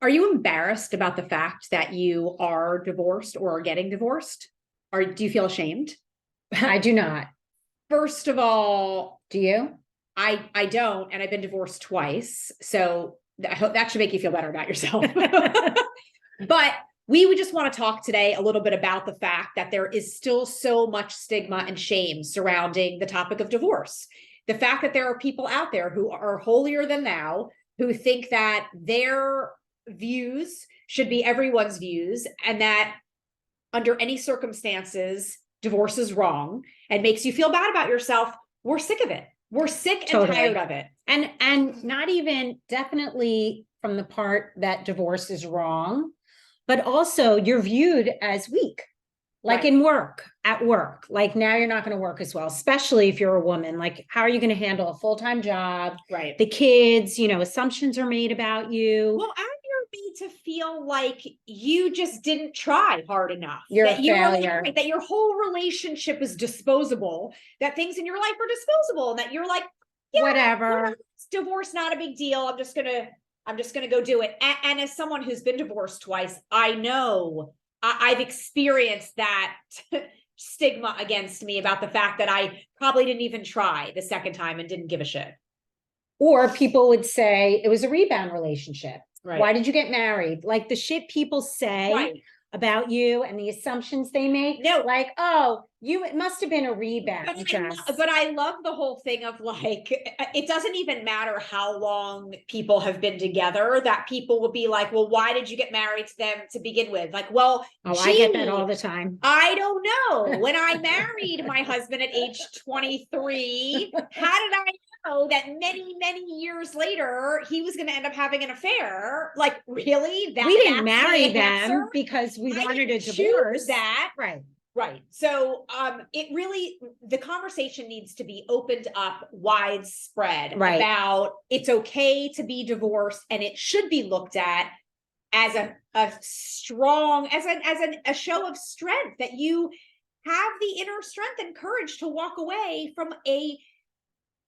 Are you embarrassed about the fact that you are divorced or are getting divorced? Or do you feel ashamed? I do not. First of all, Do you? I don't, and I've been divorced twice. So I hope that should make you feel better about yourself. But we would just want to talk today a little bit about the fact that there is still so much stigma and shame surrounding the topic of divorce. The fact that there are people out there who are holier than thou, who think that their views should be everyone's views, and that under any circumstances, divorce is wrong and makes you feel bad about yourself. We're sick of it. We're sick and tired of it. And not even definitely from the part that divorce is wrong, but also you're viewed as weak. Like Right. in work, at work, like now you're not going to work as well, especially if you're a woman. Like, how are you going to handle a full-time job? Right. The kids, assumptions are made about you. Well, and you're made to feel like you just didn't try hard enough. You're that a you failure. Were, that your whole relationship is disposable, that things in your life are disposable, and that you're like, yeah, whatever. Divorce, not a big deal. I'm just gonna go do it. And as someone who's been divorced twice, I know I've experienced that stigma against me about the fact that I probably didn't even try the second time and didn't give a shit. Or people would say it was a rebound relationship. Right. Why did you get married? Like the shit people say Right. about you and the assumptions they make. No. Like, oh, it must have been a rebound. But I love the whole thing of like, it doesn't even matter how long people have been together, that people will be like, well, why did you get married to them to begin with? Like, well, I get that all the time. I don't know. When I married my husband at age 23, how did I know that many, many years later he was going to end up having an affair? Like, really? We didn't marry them because we wanted a divorce. That right. Right. So it really, the conversation needs to be opened up widespread about it's okay to be divorced, and it should be looked at as a strong, as a show of strength, that you have the inner strength and courage to walk away from a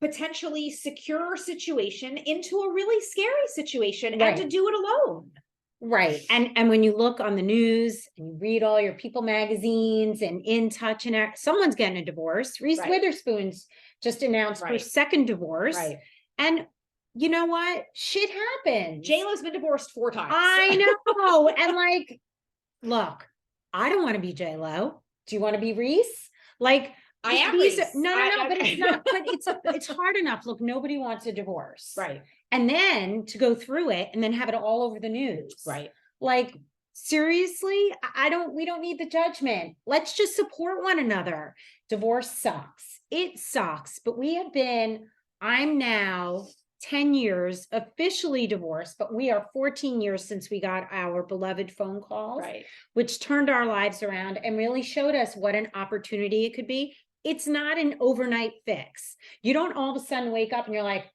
potentially secure situation into a really scary situation and to do it alone. Right. And when you look on the news and you read all your People magazines and In Touch and someone's getting a divorce. Reese Witherspoon's just announced her second divorce. Right. And you know what? Shit happens. J-Lo's been divorced 4 times. I know. And like, look, I don't want to be J-Lo. Do you want to be Reese? Like, I am Reese. No, but it's not, but it's hard enough. Look, nobody wants a divorce. Right. And then to go through it and then have it all over the news. Right. Like, seriously, we don't need the judgment. Let's just support one another. Divorce sucks. It sucks. But I'm now 10 years officially divorced, but we are 14 years since we got our beloved phone calls, which turned our lives around and really showed us what an opportunity it could be. It's not an overnight fix. You don't all of a sudden wake up and you're like,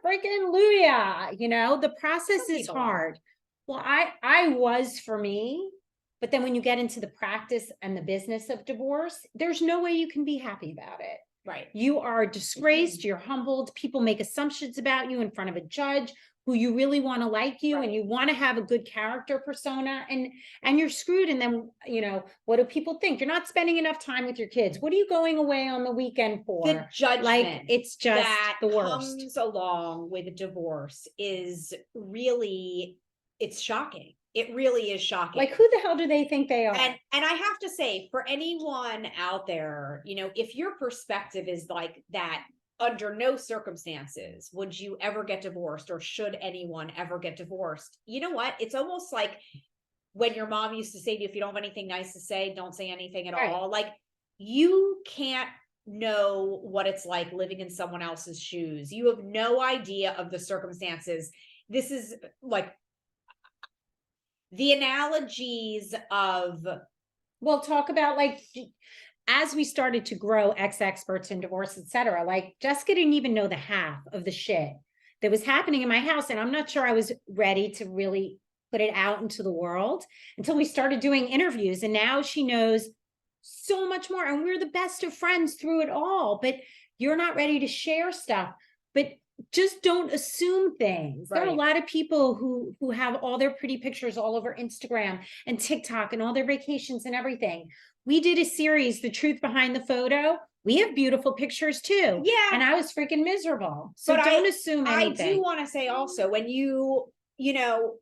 hallelujah, the process is hard. Well, I was for me, but then when you get into the practice and the business of divorce, there's no way you can be happy about it. Right. You are disgraced, you're humbled, people make assumptions about you in front of a judge who you really want to like you and you want to have a good character persona, and you're screwed. And then, what do people think? You're not spending enough time with your kids. What are you going away on the weekend for? The judgment, like, it's just that the worst. Comes along with a divorce is really, it's shocking. It really is shocking. Like, who the hell do they think they are? And I have to say, for anyone out there, if your perspective is like that, under no circumstances would you ever get divorced, or should anyone ever get divorced. You know what? It's almost like when your mom used to say to you, if you don't have anything nice to say, don't say anything at all. Like, you can't know what it's like living in someone else's shoes. You have no idea of the circumstances. This is like the analogies of, well, talk about like, as we started to grow experts in divorce, etc., like Jessica didn't even know the half of the shit that was happening in my house. And I'm not sure I was ready to really put it out into the world until we started doing interviews. And now she knows so much more. And we're the best of friends through it all. But you're not ready to share stuff. But just don't assume things. There are a Right. lot of people who have all their pretty pictures all over Instagram and TikTok and all their vacations and everything. We did a series, The Truth Behind the Photo. We have beautiful pictures too. Yeah. And I was freaking miserable. So But don't assume I anything. do want to say also, when you know,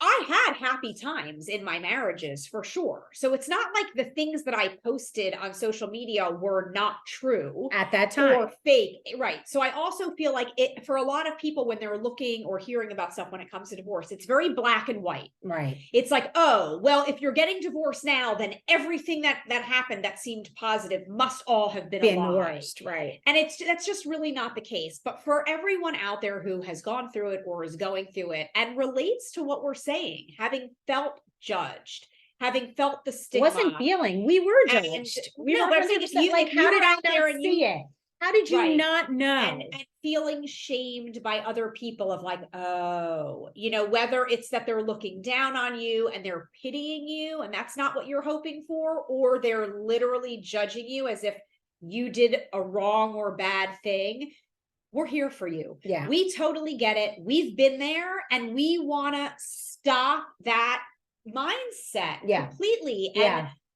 I had happy times in my marriages for sure. So it's not like the things that I posted on social media were not true At that time. or fake. Right. So I also feel like it, for a lot of people, when they're looking or hearing about stuff when it comes to divorce, it's very black and white. Right. It's like, oh, well, if you're getting divorced now, then everything that happened that seemed positive must all have been a The lie. worst. Right. And that's just really not the case. But for everyone out there who has gone through it or is going through it and relates to what we're saying, having felt judged, having felt the stigma. Wasn't feeling, we were judged. And, We no, were but I'm saying 100% like, if you how were did I out there not and see it? How did you Right. not know? And feeling shamed by other people of like, oh, whether it's that they're looking down on you and they're pitying you and that's not what you're hoping for, or they're literally judging you as if you did a wrong or bad thing. We're here for you. Yeah. We totally get it. We've been there and we want to stop that mindset completely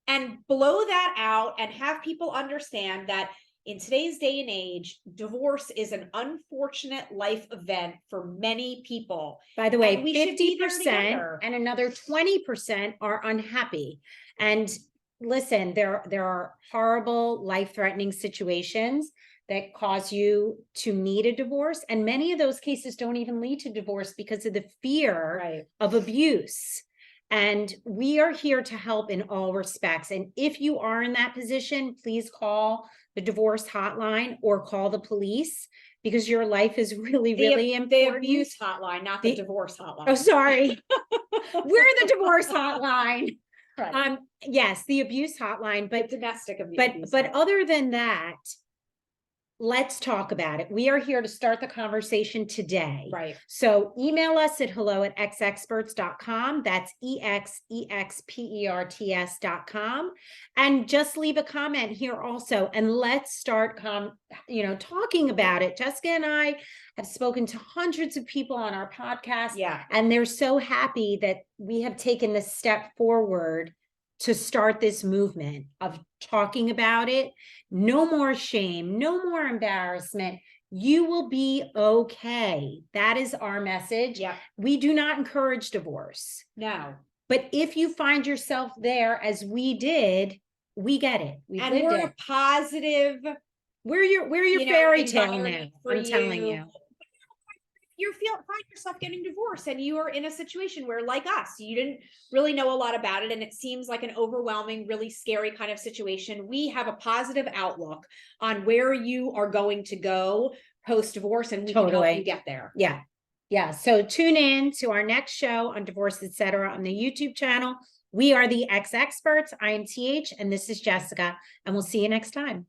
and blow that out and have people understand that in today's day and age, divorce is an unfortunate life event for many people. By the way, we should be there 50% together. and another 20% are unhappy. And listen, there are horrible, life-threatening situations that cause you to need a divorce. And many of those cases don't even lead to divorce because of the fear of abuse. And we are here to help in all respects. And if you are in that position, please call the divorce hotline or call the police, because your life is really important. The abuse hotline, not the divorce hotline. Oh, sorry. We're the divorce hotline. Right. Yes, the abuse hotline, but the domestic abuse. But other than that, let's talk about it. We are here to start the conversation today. Right. So email us at hello@xexperts.com. That's EXEXPERTS.com. And just leave a comment here also. And let's start talking about it. Jessica and I have spoken to hundreds of people on our podcast. Yeah. And they're so happy that we have taken this step forward to start this movement of talking about it. No more shame, no more embarrassment. You will be okay. That is our message. Yeah. We do not encourage divorce. No. But if you find yourself there, as we did, we get it. We're a positive. We're your fairy tale now. I'm telling you. You find yourself getting divorced and you are in a situation where, like us, you didn't really know a lot about it and it seems like an overwhelming, really scary kind of situation. We have a positive outlook on where you are going to go post-divorce, and we can help you get there. Yeah. So tune in to our next show on Divorce Etc. on the YouTube channel. We are the X Experts. I am TH and this is Jessica, and we'll see you next time.